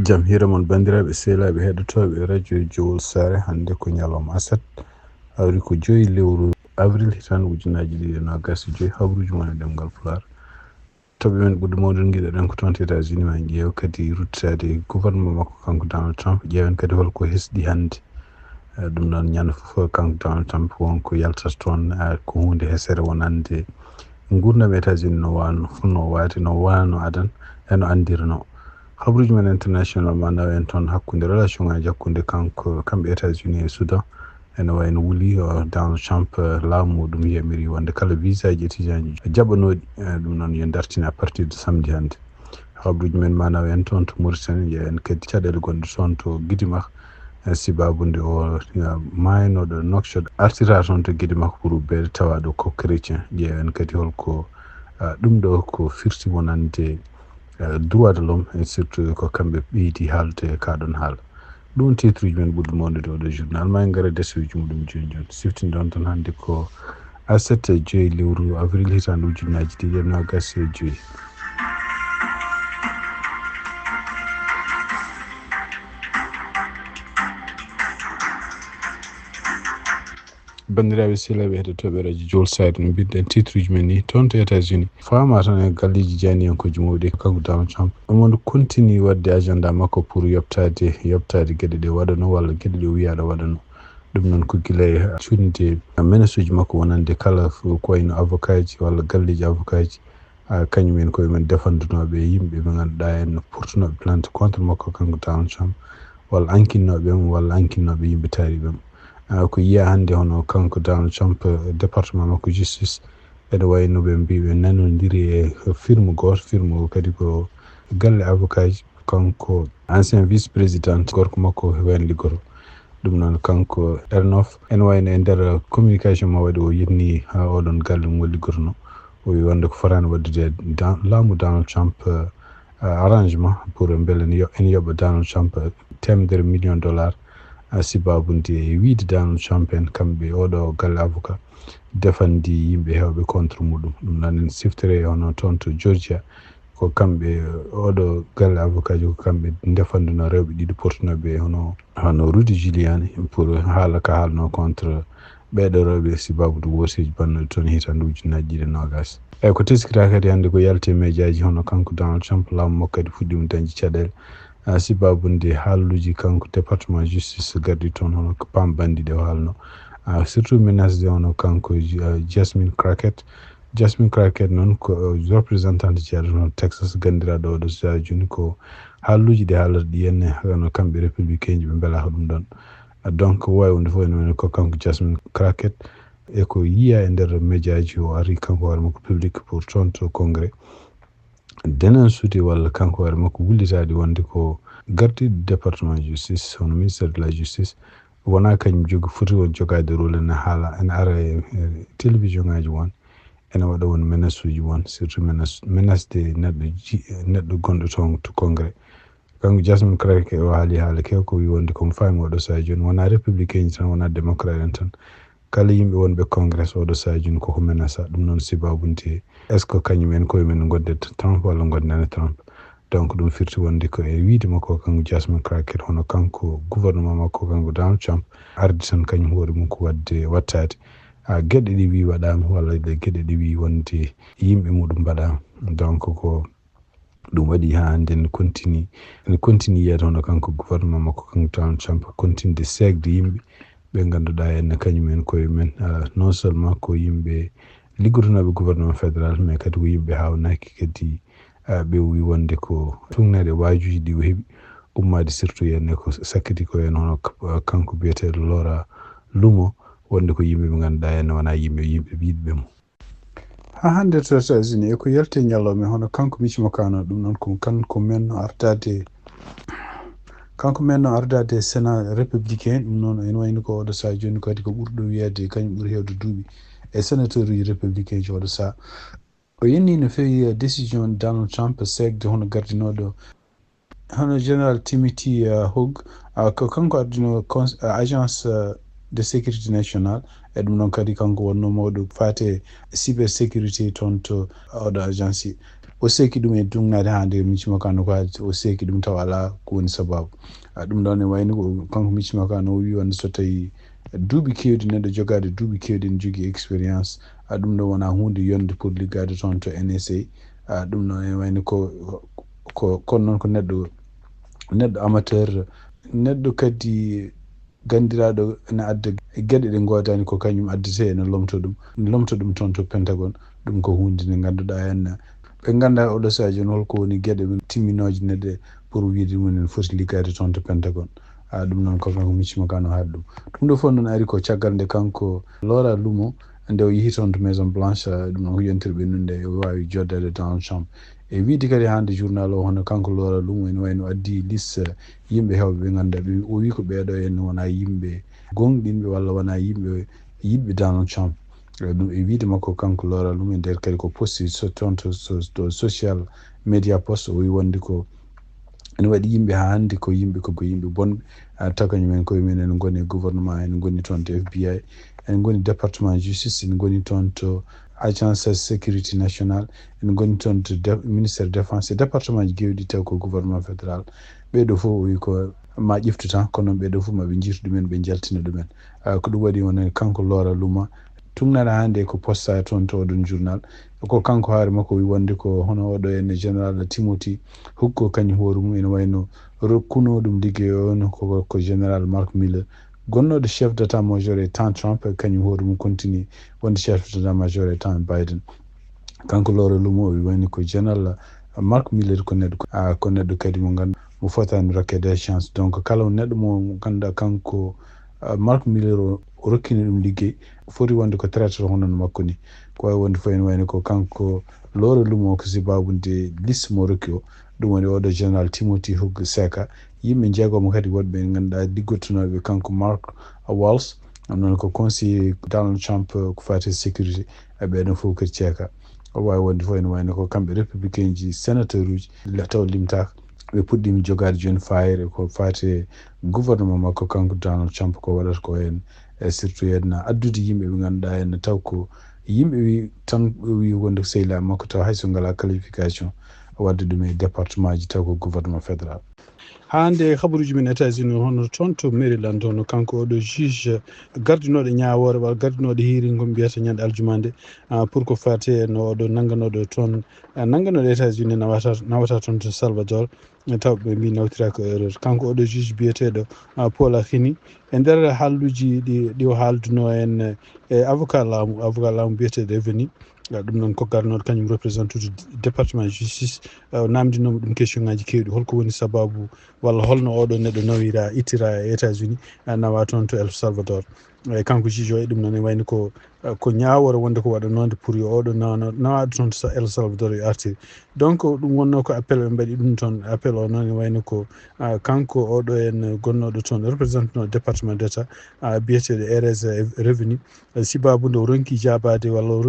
jam hira mon bandiraɓe sehlaɓe heɗotoɓe radio jowol sare hande ko ñalawma asat hawri ko 5 lewru avril hitan ujunaji 2025 habruji mon e ɗemgal Pulaar. toɓe men ɓurɗo mawɗon giɗoɗen ko toon États-Unis ma ƴeew kadi ruttade gouvernement makko kanko Donald Trump ƴeewen kadi holko hesɗi hande ɗum noon ñande fof kanko Donald Trump wonko yaltata toon ko hunde hesere wonande gurdam États-Unis no wano no wati no wano adan eno andirno habruji men international ma nawa en toon hakkude relation ngaji hakkude kamɓe États-Unis e Soudan ene wayno wuli Donald Trump laamu ɗum yamiri wonde kala visa ji étudiant ji jaɓanoɗi ɗum noon yo dartine à partir de samedi hande. habruji men ma nawa en toon to Mauritanie ƴeewen kadi caɗele gonɗe toon to Guidimak sibabunde o maynoɗo Nouakchott artira toon to Guidimak pour ɓeyde tawaɗo ko chrétien ƴeewen kadi holko ɗum ɗo ko firti wonande droit de l'homme et surtout ko kamɓe ɓeydi haalde kaɗon haala ɗum titre uji men ɓurɗo mawnude oɗo journal ma en gara desuji muɗum joni joni siftinde on tan hande ko aset 5 lewru avril hitande ujunaji 2025. bandiraɓe sehlaɓe heɗotoɓe radio jowol sare no mbiɗen titre uji men ni toon to États-Unis fama tan e galleji janiyankoji mawɗi kanko Donald Trump omo continue wadde agenda makko pour yoɓtade gueɗe ɗe waɗano walla gueɗe ɗe wiyaɗo waɗano ɗum noon ko gila e cunde menace uji makko wonande kala ko wayno avocat ji walla galleji avocat ji kañumen koye men defandunoɓe yimɓe ɓe ganduɗa en portunoɓe plainte contre makko kanko Donald Trump walla ankinnoɓe walla ankinnoɓe yimɓe taariɓe ko yiya hande hono kanko Donald Trump département makko justice ene wayno ɓe mbiɓe nanodiri e firme goto firme kadi ko galle avocat ji kanko ancien vice président gorko makko wen liggoto ɗum noon kanko Ernof ene wayno e nder communication ma waɗi o yetni ha oɗon galle mo liggotono o wi wonde ko fotani waddude laamu Donald Trump arrangement pour beele ene yoɓa Donald Trump $1 million sibabunde e wiide Donald Trump en kamɓe oɗo galle avocat defandi yimɓe hewɓe contre muɗum ɗum noon en siftore hono toon to Georgia ko kamɓe oɗo galle avocat ji ko kamɓe defanduno rewɓe ɗiɗi portunoɓe hono Rudy Giuliani pour haala ka haalno contre ɓeɗo rewɓe sibabude woseji bannoɗe toon hitande ujunaji 2020. eyyi ko teskira kadi hande ko yalti médiaji hono kanko Donald Trump laamu makko kadi fuɗɗima dañde caɗele sibabunde haalluji kanko département justice gardi toon hono ko pambandiɗe o haalno surtout menace de hono kanko Jasmine Crockett noon ko représentante jeeɗo toon Texas gandiraɗo oɗo États-Unis ko haalluji ɗe haalata ɗi henne hono kamɓe républicain ji ɓe beelaka ɗum ɗon donc wawi wonde fof ene ko kanko Jasmine Crockett e ko yiya e nder média ji o ari kanko hoore makko public pour toon to congrès dénoncude walla kanko hoore makko wullitade wonde ko gardiɗo département justice hono ministére de la justice wona kañum foti won jogade rôle ene haala ene ara e télévision ngaji won ene waɗa won menace uji won surtout menace de neɗɗo gonɗo toon to congrès kanko Jasmine Crockett o haali haala kew ko wi wonde komo faami oɗo saa joni wona républicain ji tan wona démocrate en tan kala yimɓe wonɓe congrès oɗo saa joni koko menace ɗum noon sibabunde est ce que kañumen koye men gonde Trump walla gondene Trump donc ɗum firti wonde ko e wiide makko kanko Jasmine Crockett hono kanko gouvernement makko kanko Donald Trump ardi tan kañum hoore mum ko wattade gueɗe ɗi wi waɗama walla gueɗe ɗi wi wonde yimɓe muɗum mbaɗama donc ko ɗum waɗi ha hande ne continue yiyade hono kanko gouvernement makko kanko Donald Trump continue segde yimɓe ɓe ganduɗa henne kañumen koye men non seulement ko yimɓe liggotonoɓe gouvernement fédéral mais kadi ko yimɓe hawnaki kadi ɓe wi wonde ko tugnede wajuji ɗi o heeɓi ummade surtout henne ko sakkiti ko hen hono kanko biyeteɗo Laura Lumo wonde ko yimɓe ɓe ganduɗa henne wona yimɓe yiɗɓe mo ha hande to États-Unis e ko yalte ñalawma hono kanko Mitch McConnell ɗum noon ko kanko menno ardade sénat républicain ɗum noon ene wayno ko oɗo saa joni kadi ko ɓurɗo wiyade kañum ɓuuri hewde duuɓi e sénateur uji républicain ji oɗo saa o yenni no feewi décision Donald Trump segde hono gardinoɗo hono général Timothy Hoog ko kanko ardino agence de sécurité nationale e ɗum noon kadi kanko wonno mawɗo fate cybersécurité toon to oɗo agence o seki ɗum e dungnade hande miccima kano ko o seki ɗum taw ala ko woni sababu ɗum ɗon e wayni ko kanko miccima kano o wi wonde so tawi duuɓi kewɗi neɗɗo jogade duuɓi kewɗi ne jogui expérience ɗum ɗon wona hunde yonde pour liggade toon to NSA ɗum ɗon e wayni kono noon ko neɗɗo amateur neɗɗo kadi gandiraɗo ene adda gueɗe ɗe godani ko kañum addete ene lomto ɗum toon to Pentagon ɗum ko hunde nde ganduɗa henna ɓe ganda oɗo saaha joni holko woni gueɗe timminoje neɗɗe pour wiide mumen foti liggade toon to Pentagon ɗum noon ko kanko miccima kano haali ɗum ɗo fof noon ari ko caggal nde kanko Laura Lumo nde o yeehi toon to Maison Blanche ɗum noon huyantirɓe nunde o wawi joddade Donald Trump e wiide kadi hande journal o hono kanko Laura Lumo ene wayno addi liste yimɓe hewɓe ɓe ganduɗa o wi ko ɓeeɗo en wona yimɓe gonɗinɓe walla wona yimɓe yiɗɓe Donald Trump ɗum e wiide makko kanko Laura Lumo e nder kadi ko posti toon to social media post o wi wonde ko ene waɗi yimɓe ha hande ko yimɓe bonɓe taw kañumen koye men ene goni e gouvernement ene goni toon to FBI ene goni département justice ene goni toon to agence sécurité nationale ene goni toon to ministére défense e département ji kewɗi taw ko gouvernement fédéral ɓeɗo fof o wi ko ma ƴeftu tan kono noon ɓeɗo fof maɓe jiitu ɗumen ɓe jaltina ɗumen ko ɗum waɗi wona kanko Laura Luma tumnana hande ko posta toon to oɗon journal ko kanko haare makko wi wonde ko hono oɗo ene général Timothy hokko kañum hoore mum ene wayno rokkunoɗum ligguey on ko général Mark Miller gonnoɗo chef d' état major e temps Trump kañum hoore mum continue wonde chef d' état major e temps Biden kanko Laura Lumo o wi wayni ko général Mark Miller ko neɗɗo kadi mo ganduɗa mo fotani rokkede chance donc kala neɗɗo mo ganduɗa kanko Mark Miller o rokkini ɗum liggey foti wonde ko traiteur hono no makko ni ko wawi wonde fof ene wayno ko kanko Laura Lumo ko sibabude liste mo rokki o ɗum woni oɗo général Timothy Hogg Seka yimɓe jeegomo kadi woɗɓe ɓe ganduɗa liggotonoɓe kanko Mark Walsh noon ko conseiller Donald Trump ko fati sécurité ɓeɗon fof kadi ceeka o wawi wonde fof ene wayno ko kamɓe républicain ji sénateur uji taw limtaka ɓe puɗɗimi jogade joni fayre ko fati gouvernement makko kanko Donald Trump ko waɗata ko hen surtout henna addude yimɓe ɓe ganduɗa henna taw ko yimɓe wi tan wi wonde ko sehilaɓe makko taw hayso ngala qualification wadde ɗum e département ji taw ko gouvernement fédéral hande habaruji men États-Unis hono toon to Maryland toon kanko oɗo juge gardinoɗo ñawore walla gardinoɗo hearing ko mbiyata ñande aljumande pour ko fate no oɗo nangganoɗo toon nangganoɗo États-Unis nawata toon to Salvador taw ɓe mbi nawtira ko erreur kanko oɗo juge biyeteɗo Pulaar e nder haalluji ɗi o haalduno en e avocat laamu biyeteɗo Avril ɗum noon ko garnoɗo kañum représente tude département justice namdinomo ɗum question ngaji kewɗi holko woni sababu walla holno oɗo neɗɗo ittira e États-Unis nawa toon to El Salvador e kanko juge o e ɗum noon e wayno ko ñawore wonde ko waɗanode pour yo oɗo nawaɗo toon to El Salvador yo artiri donc ɗum wonno ko appel ɓe mbaɗi ɗum toon appel o noon e wayno ko kanko oɗo en gonnoɗo toon représente no département d' état biyeteɗo RS revenu sibabude o ronki jabade walla o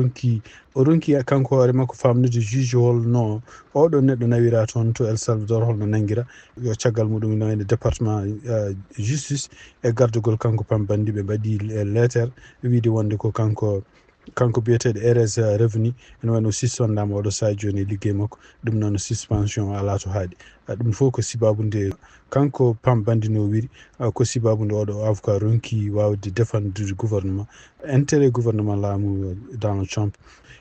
ronki kanko hoore makko famnude juge holno oɗo neɗɗo nawira toon to El Salvador holno nanguira yo caggal muɗum ene wayno département justice e gardugol kanko pambandi ɓe mbaɗi lettere wiide wonde ko kanko biyeteɗo RS revenu ene wayno suspendama oɗo saaha joni e liggey makko ɗum noon suspension ala to haaɗi ɗum fof ko sibabude kanko pambandi no wiri ko sibabude oɗo avocat ronki wawde défendre gouvernement intérêt gouvernement laamu Donald Trump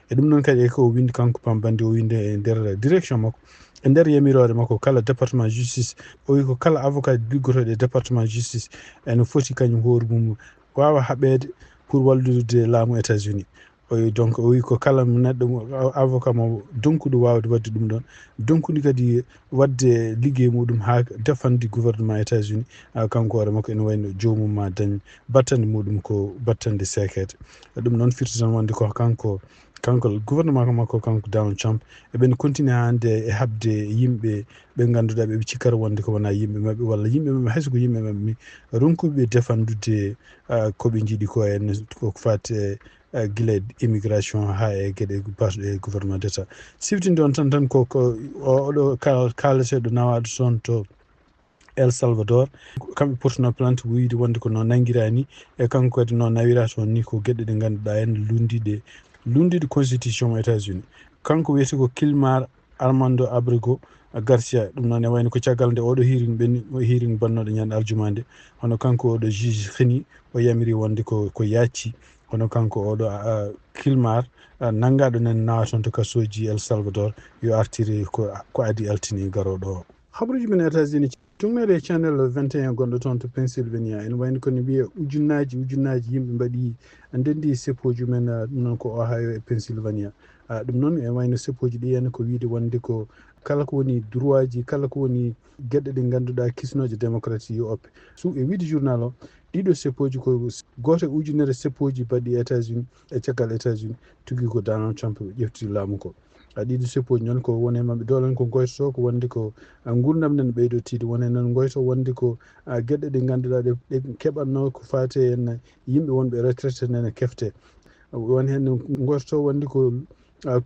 e ɗum noon kadi ko windi kanko pambandi o winde e nder direction makko e nder yamirore makko kala département justice o wi ko kala avocat liggotoɗo e département justice ene foti kañum hoore mum wawa haɓede pour wallude laamu États-Unis o wi donc o wi ko kala neɗɗo avocat mo donkuɗo wawde wadde ɗum ɗon donkuɗo kadi wadde liggey muɗum ha défendre gouvernement États-Unis kanko hoore makko ene wayno jomum ma dañ battande muɗum ko battande sekede ɗum noon firti tan wonde ko kanko gouvernement makko kanko Donald Trump eɓen continue hande e habde yimɓe ɓe ganduɗa ɓe cikkata wonde ko wona yimɓe mabɓe walla yimɓe mabɓe hayso ko yimɓe mabɓe mi ronkuɓe défendude koɓe jiiɗi ko en ko fate guila immigration ha e gueɗe e gouvernement d' état siftinde on tan ko oɗo kalateɗo nawaɗo toon to El Salvador kamɓe portano plainte wuyde wonde ko no nanguira ni e kanko kadi no nawira toon ni ko gueɗe ɗe ganduɗa hen lundiɗe constitution États-Unis kanko wiyete ko Kilmar Armando Abrigo Garcia ɗum noon e wayno ko caggal nde oɗo hearing hearing bannoɗo ñande aljumande hono kanko oɗo juge Khini o yamiri wonde ko yacci hono kanko oɗo Kilmar nangaɗo nen nawa toon to kasoji El Salvador yo artiri ko adi altini garoɗo o. Habaruji men États-Unis tumnede channel 21 gonɗo toon to Pennsylvania en wayno kono wiye ujunnaji yimɓe mbaɗi ndendi seppoji men ɗum noon ko Ohio e Pennsylvania ɗum noon e wayno seppoji ɗi henna ko wiide wonde ko kala ko woni droit ji kala ko woni gueɗe ɗe ganduɗa kisnoje démocratie yo oppe e wiide journal o ɗiɗo seppoji ko goto ujunere seppoji baɗɗi États-Unis e caggal États-Unis tugui ko Donald Trump ƴefti laamu ko ɗiɗo seppoji noon ko woni mabɓe dolen ko goytoto ko wonde ko gurdam nen ɓeydo tiide woni noon goyto wonde ko gueɗe ɗe ganduɗa ɗe keɓatno ko fate en yimɓe wonɓe retraité nene kefte woni hen goytoto wonde ko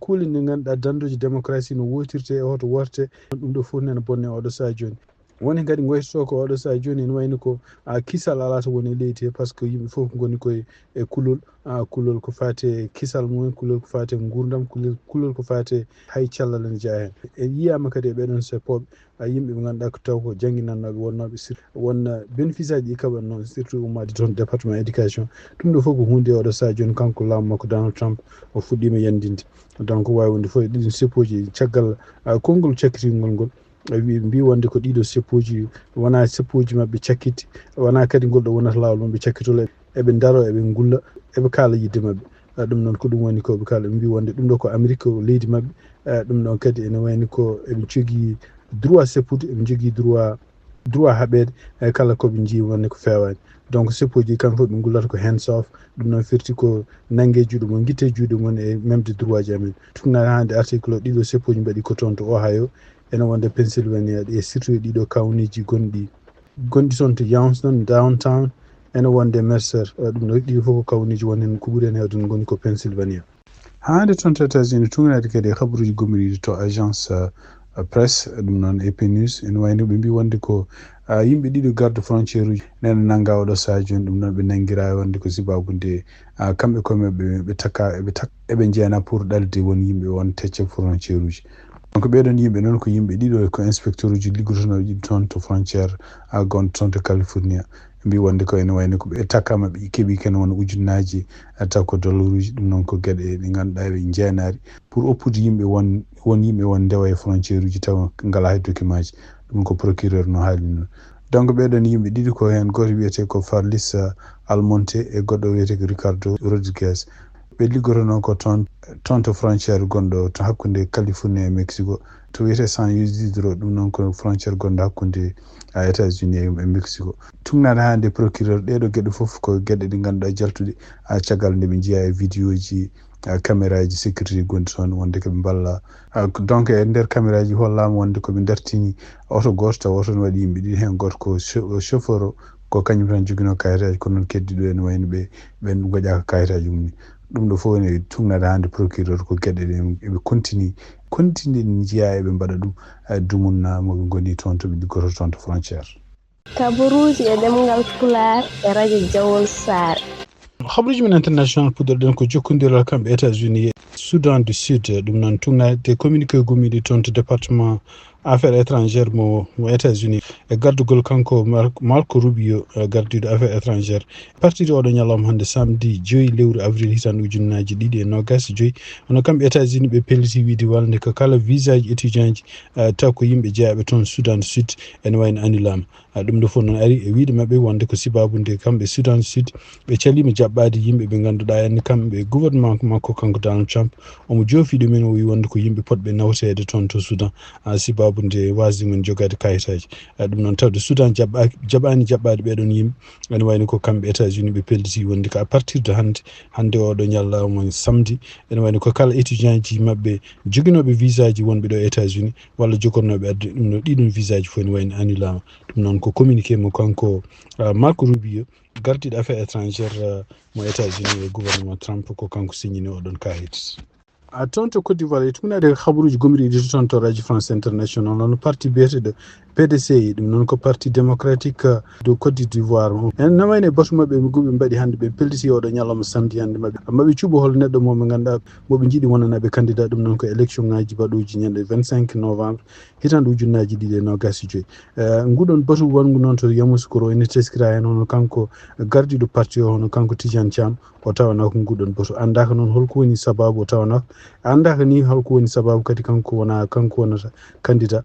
kuule nde ganduɗa danduji démocratie no wotirte e hoto worte ɗum ɗo foof nene bonne oɗo saha joni woni kadi goytoto ko oɗo saha joni ne wayno ko kisal ala to woni leydi he par ce que yimɓe foof goni koye e kulol ko fate kisal mumen kulol ko fate gurdam kulol ko fate hay cellal ene jeeya hen e yiyama kadi e ɓeɗon seppoɓe yimɓe ɓe ganduɗa ko taw ko jangguinannoɓe wonnoɓe won bénéfice aji ɗi kaɓat noon surtout ummade toon département éducation ɗum ɗo foof ko hunde oɗo saha joni kanko laamu makko Donald Trump o fuɗɗima yandinde donc wawi wonde foof ɗiɗi seppoji caggal konngol cakkitingol ngol mbi wonde ko ɗiɗo seppoji wona seppoji mabɓe cakkiti wona kadi ngol ɗo wonata lawol mabɓe cakkitol eɓe daaro eɓe gulla eɓe kaala yidde mabɓe ɗum noon ko ɗum woni koɓe kaala ɓe mbi wonde ɗum ɗo ko Amérique ko leydi mabɓe ɗum ɗon kadi ene wayni ko eɓe jogui droit seppude eɓe jogui droit haɓede kala koɓe jii wonde ko fewani donc seppoji kamɓe fof ɓe gullata ko hands off ɗum noon firti ko nanggue juuɗe mon guitte juuɗe mon e memde droit ji amen tugnaɗe hande article o ɗiɗo seppoji mbaɗi ko toon to Ohio ene wonde Pennsylvania e surtout e ɗiɗo kawneji gonɗi toon to Youngstown downtown ene wonde Mercer ɗum ɗo ɗiɗo fof ko kawneji woni hen ko ɓuuri hen hewde goni ko Pennsylvania hande toon to États-Unis tugnade kadi habaruji gommiriɗi to agence presse ɗum noon AP News ene wayno ɓe mbi wonde ko yimɓe ɗiɗo garde frontiére uji nene nangga oɗo saha joni ɗum noon ɓe nanguira wonde ko sibabude kamɓe koye ɓe takka eɓe jeena pour ɗalde won yimɓe won tecce frontiére uji donc ɓeɗon yimɓe noon ko yimɓe ɗiɗo ko inspecteur uji liggotonoɓe ɗiɗo toon to frontiére gonɗo toon to California mbi wonde ko ene wayno ko ɓe takkama ɓe keeɓi ken won ujunnaji taw ko dollar uji ɗum noon ko gueɗe ɗe ganduɗa ɓe jeenari pour oppude yimɓe won yimɓe won ndewa e frontiére uji taw ngala hay document ji ɗum ko procureur no haali noon donc ɓeɗon yimɓe ɗiɗi ko hen goto wiyete ko Farlis Almonte e goɗɗo wiyete ko Ricardo Rodriguez ɓe liggotono ko toon to frontiére gonɗo to hakkude Californie e Mexico to wiyete San Isidro ɗum noon ko frontiére gonɗo hakkude États-Unis e Mexico tugnade hande procureur ɗeɗo gueɗe foof ko gueɗe ɗe ganduɗa jaltuɗe caggal nde ɓe jiiya e vidéo ji caméra ji sécurité gonɗi toon wonde koɓe balla donc e nder caméra ji hollama wonde koɓe dartini oto goto taw oto ne waɗi yimɓe ɗiɗi hen goto ko chauffeur o ko kañum tan joguino kayitaji kono noon keddiɗo ene wayno ɓen goƴaka kayitaji mum ni ɗum ɗo fof ne tugnade hande procureur ko gueɗe ɗe eɓe continue ɗe jiiya eɓe mbaɗa ɗum dumunna moɓe goni toon to ɓe liggoto toon to frontiére kabaruji e ɗemgal Pulaar e radio Jawol Sare habaruji men international puɗɗorɗen ko jokkodiral kamɓe États-Unis Soudan du Sud ɗum noon tugnade communiqué gommiɗi toon to département affaires étrangères mo États-Unis e gardugol kanko Marco Rubio gardiɗo affaires étrangères partide oɗo ñalawma hande samedi 5 lewru avril hitande ujunnaji 2025 hono kamɓe États-Unis ɓe pelliti wiide walde ko kala visa ji étudiant ji taw ko yimɓe jeeyaɓe toon Soudan du Sud ene wayno annulama ɗum ɗo fof noon ari e wiide mabɓe wonde ko sibabude kamɓe Soudan du Sud ɓe calima jaɓɓade yimɓe ɓe ganduɗa henna kamɓe gouvernement makko kanko Donald Trump omo joofi ɗumen o wi wonde ko yimɓe potɓe nawtede toon to Soudan sibabude wasde men jogade kayitaji ɗum noon tawde Soudan jaɓani jaɓɓade ɓeɗon yimɓe ene wayno ko kamɓe États-Unis ɓe pelliti wonde ko à partir de hande oɗo ñallama samedi ene wayno ko kala étudiant ji mabɓe joguinoɓe visa ji wonɓe ɗo États-Unis walla jogonoɓe adde ɗum no ɗiɗum visa ji fof ene wayno annulama ɗum noon ko communiqué mo kanko Marco Rubio gardiɗo affaires étrangères mo États-Unis e gouvernement Trump ko kanko signini oɗon kayit toon to Côte d'Ivoire e tugnade habaruji gomriɗi toon to radio France international noon parti biyeteɗo PDC ɗum noon ko parti démocratique de Côte d'Ivoire en namayne batu maɓɓe mi guɓe mbaɗi hannde ɓe pelliti oɗo ñalawma samedi hannde maɓe cuɓo hol neɗɗo moɓe ganduɗa moɓe jiiɗi wonanaɓe candidat ɗum noon ko élection ngaji baɗoji ñande 25 novembre hitande ujunnaji 2025 nguɗon batu wongu noon to Yamoussoukro ene teskira hen hono kanko gardiɗo parti o hono kanko Tidiane Thiam o tawana ko nguɗon batu andaka noon holko woni sababu o tawana andaka ni holko woni sababu kadi kanko wonata candidat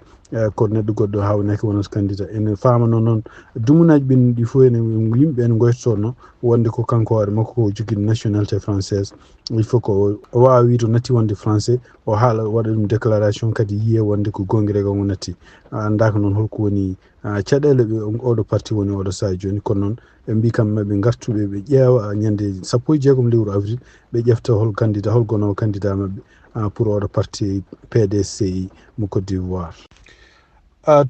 ko neɗɗo goɗɗo hawnaki wonata candidat ene famano noon dumunaji ɓenni ɗi fof ene yimɓe ene goytotono wonde ko kanko hoore makko ko joguiɗo nationalité française il faut ko o wawa wiide o natti wonde français o haala waɗa ɗum déclaration kadi yiye wonde ko gonguirego o natti andaka noon holko woni caɗele ɓe oɗo parti woni oɗo saha joni kono noon ɓe mbi kam maɓe gartuɓe ɓe ƴeewa ñande 16 lewru avril ɓe ƴefta hol candidat hol gonowo candidat maɓɓe pour oɗo parti PDCI mo Côte d'Ivoire.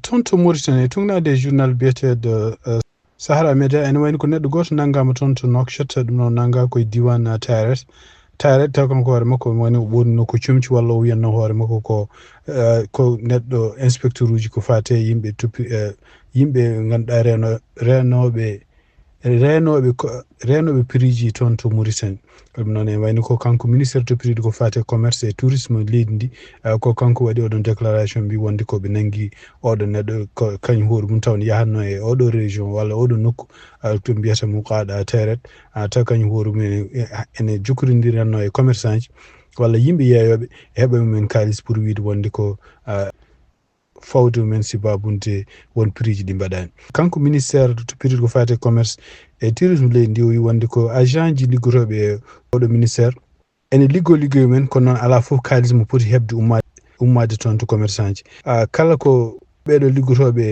Toon to Mauritanie tugnade journal biyeteɗo Sahara Média ene wayni ko neɗɗo goto nanggama toon to Nouakchott ɗum noon nangga koye diwan Tayret taw kanko hoore makko woni o ɓonno ko comci walla o wiyanno hoore makko ko neɗɗo inspecteur uji ko fate yimɓe tuppi yimɓe ganduɗa renoɓe prix toon to Mauritanie ɗum noon e wayni ko kanko ministére de prix ko fate commerce et tourisme leydi ndi ko kanko waɗi oɗon déclaration mbi wonde koɓe nanggui oɗo neɗɗo kañum hoore mum taw ne yahatno e oɗo région walla oɗo nokku to mbiyata mo qaɗa Tayret taw kañum hoore mum ene jokodiranno e commerçant ji walla yimɓe yeeyoɓe heeɓa mumen kalis pour wiide wonde ko fawde mumen sibabunde won prix ji ɗi mbaɗani kanko ministére to prix ko fate commerce et tourisme leydi ndi o wi wonde ko agent ji liggotoɓe e oɗo ministére ene liggoyo men kono noon ala foof kalis mo poti hebde ummade toon to commerçant ji kala ko ɓeɗo liggotoɓe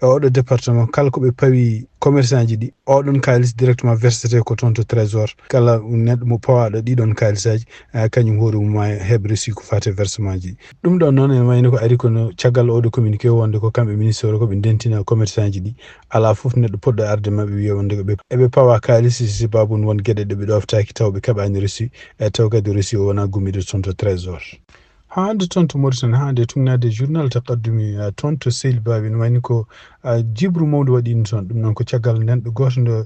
e oɗo département kala koɓe pawi commerçant ji ɗi oɗon kalis directement versete ko toon to trésor kala neɗɗo mo pawaɗo ɗiɗon kalisaji kañum hoore mum ma heɓ reçu ko fate versement ji ɗum ɗon noon ene wayni ko ari kono caggal oɗo communiqué wonde ko kamɓe ministére koɓe dentina commerçant ji ɗi ala foof neɗɗo poɗɗo arde mabɓe wiya wonde eɓe pawa kalis si babun won gueɗe ɗe ɓe ɗoftaki taw ɓe keɓani reçu taw kadi reçu o wona gummiɗo toon to trésor hande toon to Mauritanie hande tugnade journal taqaddumi toon to Sehli Baɓe ne wayni ko jibru mawdu waɗino toon ɗum noon ko caggal nenɗo goto ndo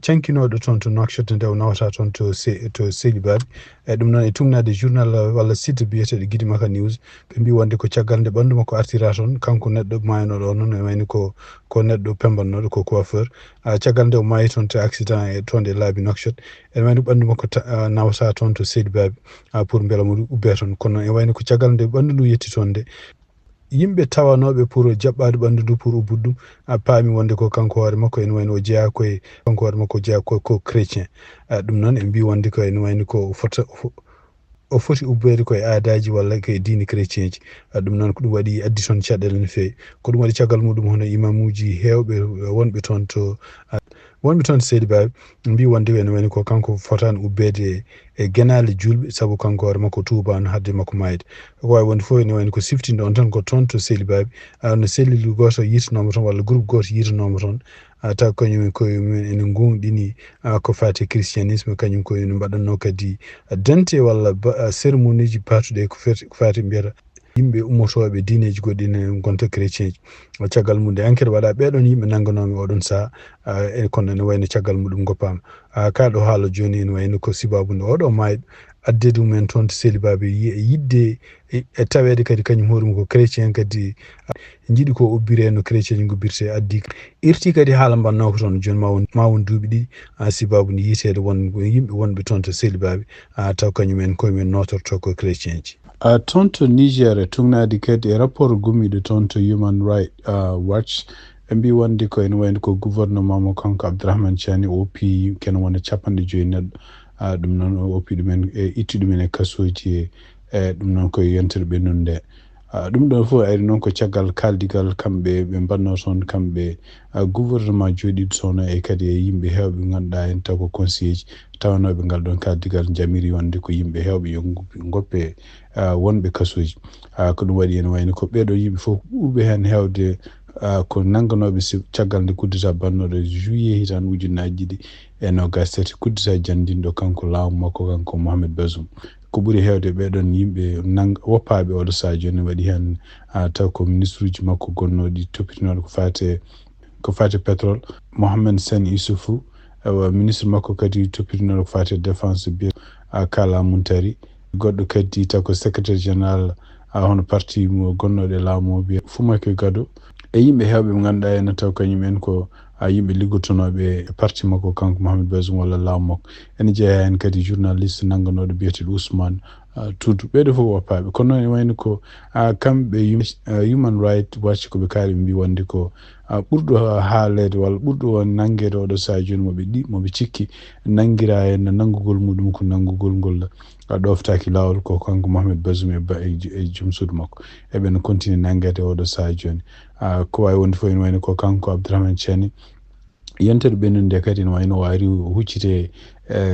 cankinoɗo toon to Nouakchott nde o nawata toon to Sehli Baɓe ɗum noon e tugnade journal walla site biyeteɗo Guidy Maka News ɓe mbi wonde ko caggal nde ɓandu makko artira toon kanko neɗɗo mayanoɗo o noon e wayni ko neɗɗo pembannoɗo ko coiffeur caggal nde o maayi toon to accident e toon e laabi Nouakchott ene wayni ɓandu makko nawata toon to Sehli Baɓe pour beela mo ubbe toon kono e wayni ko caggal nde ɓandu ndu yetti toon nde yimɓe tawanoɓe pour jaɓɓade ɓandu ndu pour ubbude ɗum paami wonde ko kanko hoore makko ene wayni o jeeya koye kanko hoore makko jeeya ko chrétien ɗum noon ɓe mbi wonde ko ene wayni ko o foti ubbede koye aadaji walla koye diine chrétien ji ɗum noon ko ɗum waɗi addi toon caɗele no fewi ko ɗum waɗi caggal muɗum hono imamuji hewɓe wonɓe toon to Sehli Baɓe mbi wonde ene wayni ko kanko fotani ubbede e guenale julɓe saabu kanko hoore makko tubano hadde makko mayde ko wawi wonde fof ene wayni ko siftinde on tan ko toon to Sehli Baɓe no cellule goto yitanoma toon walla groupe goto yitanoma toon taw kañum koyemumen ene gonɗini ko fate christianisme kañum koyene mbaɗanno kadi dente walla cérémonie ji patuɗe ko fate mbiyata yimɓe ummotoɓe diineji goɗɗi ne gonta chrétien ji caggal mum nde enquête waɗa ɓeɗon yimɓe nangganomi oɗon saaha kono ene wayno caggal muɗum goppama kaɗo haala joni ene wayno ko sibabude oɗo mayɗo addede mumen toon to Sehli Baɓe yidde e tawede kadi kañum hoore mum ko chrétien kadi jiiɗi ko ubbire no chrétien ji gubbirte addi irti kadi haala mbanno ko toon joni ma won duuɓi ɗiɗi sibabude yitede yimɓe wonɓe toon to Sehli Baɓe taw kañumen koyemen notorto ko chrétien ji toon to Niger tugnadi kadi e rapport gummiɗo toon to Human Rights Watch ɓe mbi wonde ko ene wayno ko gouvernement mo kanko Abdourahmane Tiani o oppi kene wona 50 neɗɗo ɗum noon o oppi ɗumen e itti ɗumen e kasoji e ɗum noon koye yontere ɓennude nde ɗum ɗon fof ari noon ko caggal kaldigal kamɓe ɓe mbanno toon kamɓe gouvernement joɗiɗo toon e kadi e yimɓe hewɓe ganduɗa hen taw ko conseiller ji tawanoɓe ngal ɗon kaldigal jamiri wonde ko yimɓe hewɓe yo goppe wonɓe kasoji ko ɗum waɗi ene wayno ko ɓeɗo yimɓe fof ɓuuɓe hen hewde ko nangganoɓe caggal nde kuddata bannoɗo juillet hitan ujunnaji ɗiɗi e 27 kuddata jandinɗo kanko laamu makko kanko Mohamed Bazoum ko ɓuri heewde ɓeɗon yimɓe woppaɓe oɗo saha joni waɗi hen taw ko ministre uji makko gonnoɗi toppitinoɗo ko fate pétrole. Mohamed Sen Issoufou ministre makko kadi toppitinoɗo ko fate défense biye Kala Muntari, goɗɗo kadi taw ko secrétaire général hono parti mo gonnoɗo e laamu biye Fumake Gado, e yimɓe heewɓe ɓe ganduɗa ene taw kañum en ko yimɓe liggotonoɓe e parti makko kanko Mohamed Bazoum walla laamu makko. Ene jeeya hen kadi journaliste nangganoɗo biyeteɗo Ousmane Toudou, ɓeɗo fof woppaɓe. Kono noon ene wayno ko kamɓe Human Rights Watch koɓe kaali ɓe mbi wonde ko ɓurɗo haalede walla ɓurɗo nanguede oɗo saha joni moɓe cikki nanguira hen nanggugol muɗum ko nanggugol ngol ɗoftaki lawol ko kanko Mohamed Bazoum e joom suudu makko, eɓe no continue nanguede oɗo saha joni. Ko wawi wonde fof ene wayno ko kanko Abdourahmane Tiani yentere ɓennude nde kadi ne wayno wari huccite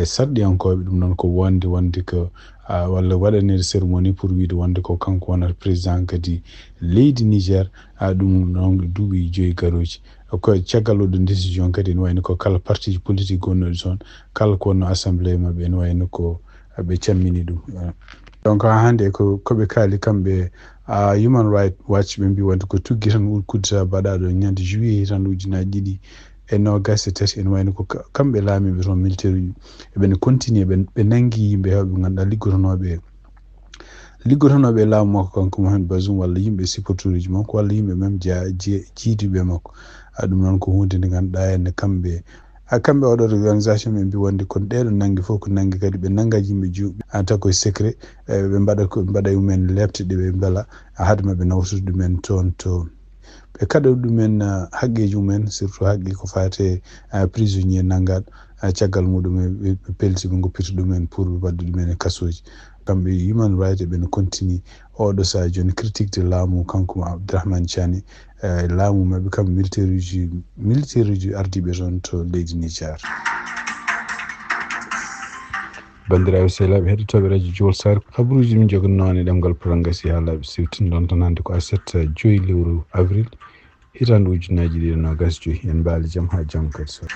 sarɗiyankoɓe, ɗum noon ko wonde ko walla waɗanede cérémonie pour wiide wonde ko kanko wonata président kadi leydi Niger, ɗum noon duuɓi 5 garoji. Ko caggal oɗo décision kadi ne wayno ko kala parti politique gonnoɗo toon, kala ko wonno assemblée mabɓe ene wayno ko ɓe cammini ɗum. Donc hande koɓe kaali kamɓe Human Rights Watch ɓe mbi wonde ko tuggi tan kudeta baɗaɗo ñande juillet hitan 2023 ene wayno ko kamɓe laamiɓe toon militaire uji eɓene continue ɓe nangi yimɓe hewɓe ɓe ganduɗa liggotonoɓe e laamu makko kanko Mohamed Bazoum, walla yimɓe supporteruji makko, walla yimɓe même jiiduɓe makko. Ɗum noon ko hunde nde ganduɗa henne kamɓe oɗo organisation ɓe mbi wonde kono ɗeɗo nangi fof ko nangi kadi ɓe nanga yimɓe juuɓe taw koye secret, ɓe mbaɗa ɗumen lebte ɗe ɓe beela haade maɓe nawtude ɗumen toon to ɓe kaɗa ɗumen haqqeji mumen, surtout haqqe ko fate prisonnier nangaɗo caggal muɗum ɓe pelti ɓe goppita ɗumen pour ɓe wadde ɗumen e kasoji. Kamɓe Human Rights ɓe continue oɗo saha joni critique de laamu kanko Abdourahmane Tiani, laamu maɓɓe kamɓe militaire uji ardiɓe toon to leydi Niger. Bandiraɓe sehlaɓe heɗotoɓe radio Jowol Sare, habaruji min jogonnoon e ɗemgal Porangasi haalaɓe siwtindon tan hande ko aset 5 lewru avril hitande 2025. En mbaali jaam ha jaam kadi so